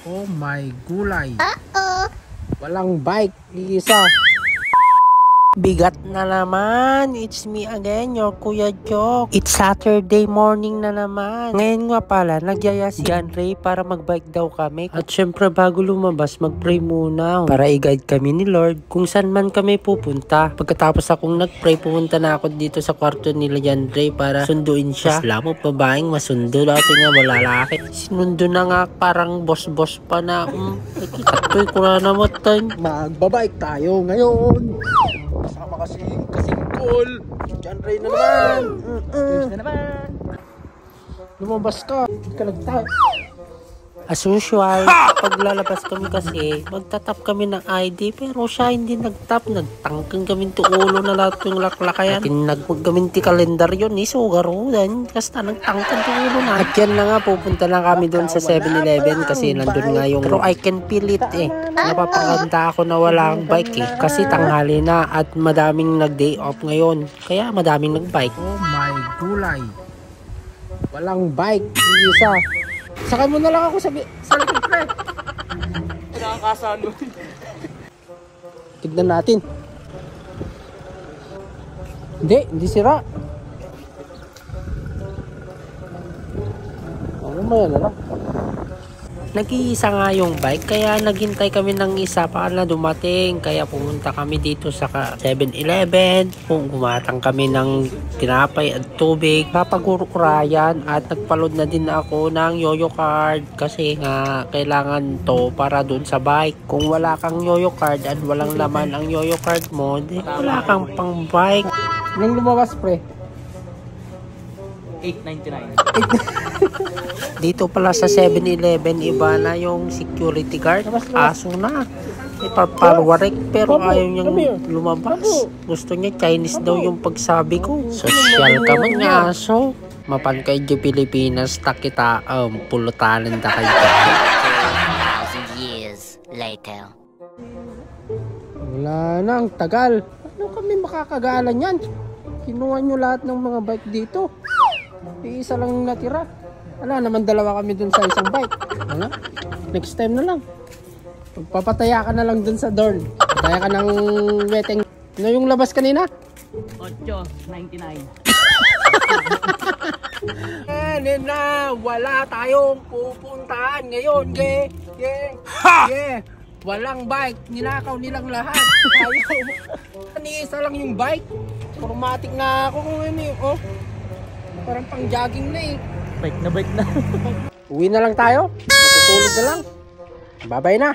Oh my gulay. Walang bike, isa. Bigat na naman. It's me again, your Kuya Jok. It's Saturday morning na naman. Ngayon nga pala, nagyaya si John Ray para magbike daw kami. At syempre bago lumabas, magpray muna para i-guide kami ni Lord kung saan man kami pupunta. Pagkatapos akong nagpray, pumunta na ako dito sa kwarto nila John Ray para sunduin siya. Isla mo babaeng masundo dati nga malalaki. Sinundo na nga parang boss-boss pa na. Katoy ko na namatay. Magbabike tayo ngayon. Kasama kasing cool. John Ray na naman. Na naman. Lumabas ka. Hindi ka nagtay. As usual, pag lalabas kami kasi, magtatap kami ng ID, pero siya hindi nagtap. Nagtangkang kami to ulo na lahat yung laklakayan. Nagpagaminti kalendar yun, sugarudan. Basta nagtangkang to ulo na. At yan na nga, pupunta lang kami doon sa 7-Eleven kasi nandun nga yung, pero I can feel it eh. Napapaganda ako na walang bike eh. Kasi tanghali na at madaming nag-day off ngayon. Kaya madaming nag-bike. Oh my gulay. Walang bike, isa. Saka mo na lang ako sa likod, pre. Nakakasahan mo. Tignan natin. Hindi sira. Mamaya na lang. Nag-iisa nga yung bike, kaya naghintay kami ng isa pa na dumating. Kaya pumunta kami dito sa 7-Eleven. Gumatang kami ng tinapay at tubig, papagurukurayan, at nagpaload na din ako ng yoyo card kasi nga kailangan to para dun sa bike. Kung wala kang yoyo card at walang laman ang yoyo card mo, di wala kang pang bike. Nung lumabas, pre? $8.99. Dito pala sa 7-Eleven, iba na yung security guard. Aso na. Ipapalwarik pero ayaw niyang lumabas. Gusto niya Chinese daw yung pagsabi ko. Social ka man nga aso. Mapan kay di Pilipinas takita pulutanan da kayo. 2,000 years later. Wala na, ang tagal. Ano kami makakagalan yan? Kinuha nyo lahat ng mga bike dito. Isa lang natira. Wala naman, dalawa kami dun sa isang bike. Ano? Next time na lang. Papataya ka na lang dun sa door. Pataya ka ng weteng. Ano yung labas kanina? 8.99. Na wala tayong pupuntahan ngayon. Walang bike. Ninakaw nilang lahat. Isa lang yung bike. Automatic na ako kung ano yun. Oh. Parang pang jogging na eh. Bike na. Uwi na lang tayo. Matutulog na lang. Bye-bye na.